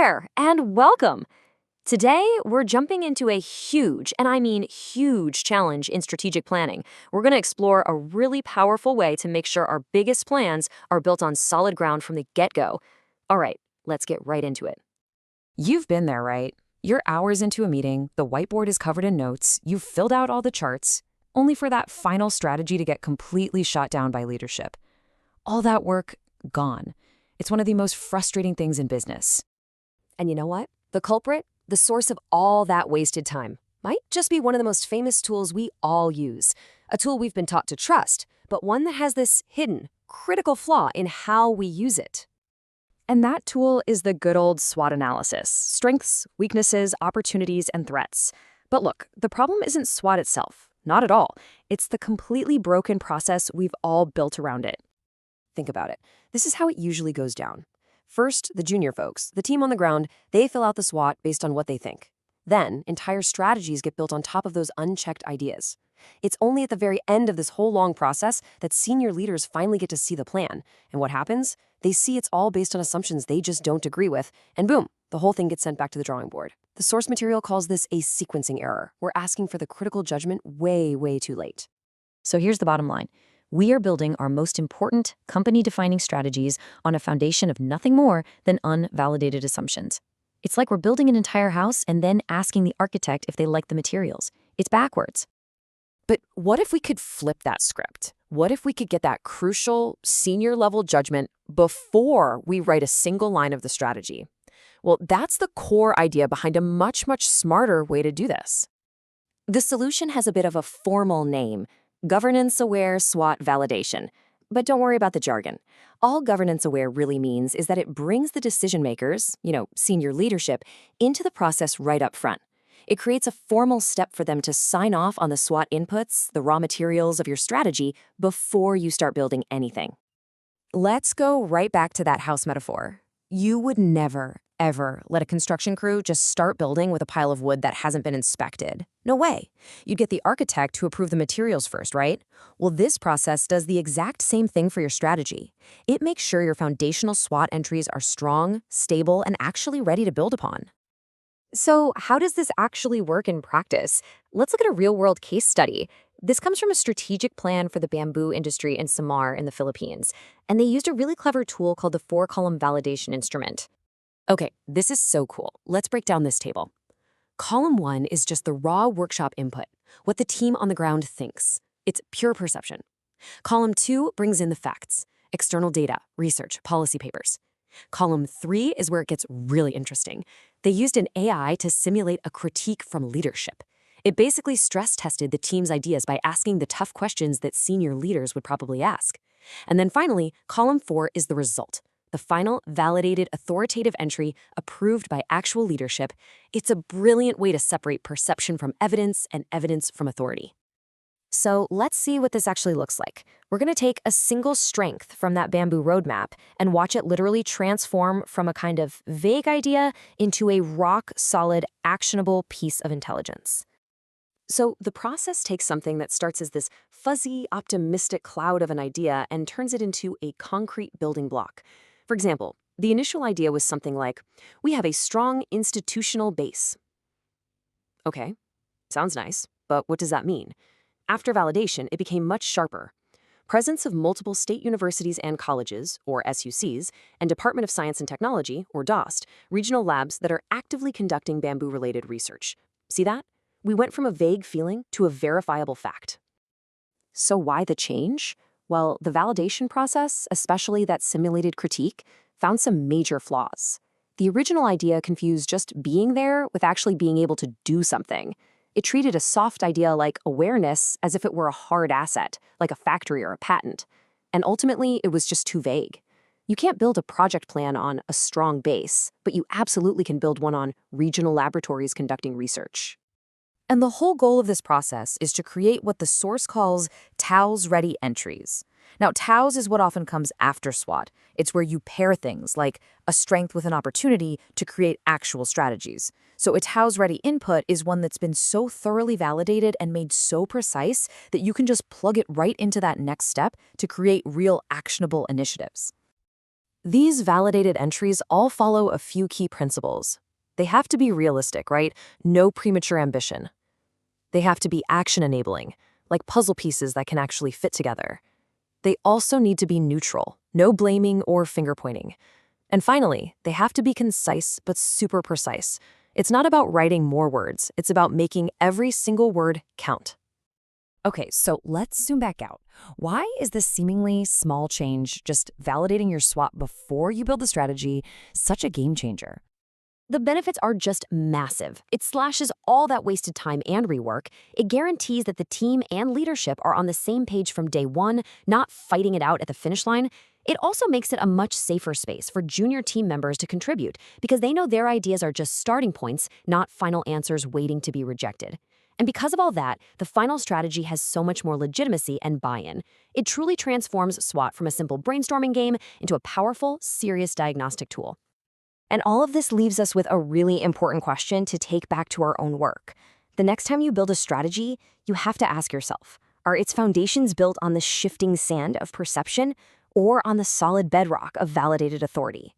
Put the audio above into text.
there, and welcome. Today, we're jumping into a huge, and I mean huge, challenge in strategic planning. We're going to explore a really powerful way to make sure our biggest plans are built on solid ground from the get-go. All right, let's get right into it. You've been there, right? You're hours into a meeting, the whiteboard is covered in notes, you've filled out all the charts, only for that final strategy to get completely shot down by leadership. All that work, gone. It's one of the most frustrating things in business. And you know what? The culprit, the source of all that wasted time, might just be one of the most famous tools we all use. A tool we've been taught to trust, but one that has this hidden, critical flaw in how we use it. And that tool is the good old SWOT analysis: strengths, weaknesses, opportunities, and threats. But look, the problem isn't SWOT itself. Not at all. It's the completely broken process we've all built around it. Think about it. This is how it usually goes down. First, the junior folks, the team on the ground, they fill out the SWOT based on what they think. Then, entire strategies get built on top of those unchecked ideas. It's only at the very end of this whole long process that senior leaders finally get to see the plan. And what happens? They see it's all based on assumptions they just don't agree with, and boom, the whole thing gets sent back to the drawing board. The source material calls this a sequencing error. We're asking for the critical judgment way, way too late. So here's the bottom line. We are building our most important company-defining strategies on a foundation of nothing more than unvalidated assumptions. It's like we're building an entire house and then asking the architect if they like the materials. It's backwards. But what if we could flip that script? What if we could get that crucial senior-level judgment before we write a single line of the strategy? Well, that's the core idea behind a much, much smarter way to do this. The solution has a bit of a formal name: Governance-Aware SWOT Validation. But don't worry about the jargon. All governance-aware really means is that it brings the decision-makers, senior leadership, into the process right up front. It creates a formal step for them to sign off on the SWOT inputs, the raw materials of your strategy, before you start building anything. Let's go right back to that house metaphor. You would never, ever let a construction crew just start building with a pile of wood that hasn't been inspected. No way. You'd get the architect to approve the materials first, right? Well, this process does the exact same thing for your strategy. It makes sure your foundational SWOT entries are strong, stable, and actually ready to build upon. So how does this actually work in practice? Let's look at a real-world case study. This comes from a strategic plan for the bamboo industry in Samar in the Philippines, and they used a really clever tool called the 4-column validation instrument. Okay, this is so cool. Let's break down this table. Column 1 is just the raw workshop input, what the team on the ground thinks. It's pure perception. Column 2 brings in the facts: external data, research, policy papers. Column 3 is where it gets really interesting. They used an AI to simulate a critique from leadership. It basically stress-tested the team's ideas by asking the tough questions that senior leaders would probably ask. And then finally, column 4 is the result: the final, validated, authoritative entry approved by actual leadership. It's a brilliant way to separate perception from evidence and evidence from authority. So let's see what this actually looks like. We're going to take a single strength from that bamboo roadmap and watch it literally transform from a kind of vague idea into a rock-solid, actionable piece of intelligence. So the process takes something that starts as this fuzzy, optimistic cloud of an idea and turns it into a concrete building block. For example, the initial idea was something like, we have a strong institutional base. Okay, sounds nice, but what does that mean? After validation, it became much sharper. Presence of multiple state universities and colleges, or SUCs, and Department of Science and Technology, or DOST, regional labs that are actively conducting bamboo-related research. See that? We went from a vague feeling to a verifiable fact. So why the change? Well, the validation process, especially that simulated critique, found some major flaws. The original idea confused just being there with actually being able to do something. It treated a soft idea like awareness as if it were a hard asset, like a factory or a patent. And ultimately, it was just too vague. You can't build a project plan on a strong base, but you absolutely can build one on regional laboratories conducting research. And the whole goal of this process is to create what the source calls TOWS-ready entries. Now, TOWS is what often comes after SWOT. It's where you pair things like a strength with an opportunity to create actual strategies. So a TOWS-ready input is one that's been so thoroughly validated and made so precise that you can just plug it right into that next step to create real actionable initiatives. These validated entries all follow a few key principles. They have to be realistic, right? No premature ambition. They have to be action-enabling, like puzzle pieces that can actually fit together. They also need to be neutral, no blaming or finger-pointing. And finally, they have to be concise but super precise. It's not about writing more words, it's about making every single word count. Okay, so let's zoom back out. Why is this seemingly small change, just validating your SWOT before you build the strategy, such a game changer? The benefits are just massive. It slashes all that wasted time and rework. It guarantees that the team and leadership are on the same page from day one, not fighting it out at the finish line. It also makes it a much safer space for junior team members to contribute because they know their ideas are just starting points, not final answers waiting to be rejected. And because of all that, the final strategy has so much more legitimacy and buy-in. It truly transforms SWOT from a simple brainstorming game into a powerful, serious diagnostic tool. And all of this leaves us with a really important question to take back to our own work. The next time you build a strategy, you have to ask yourself, are its foundations built on the shifting sand of perception or on the solid bedrock of validated authority?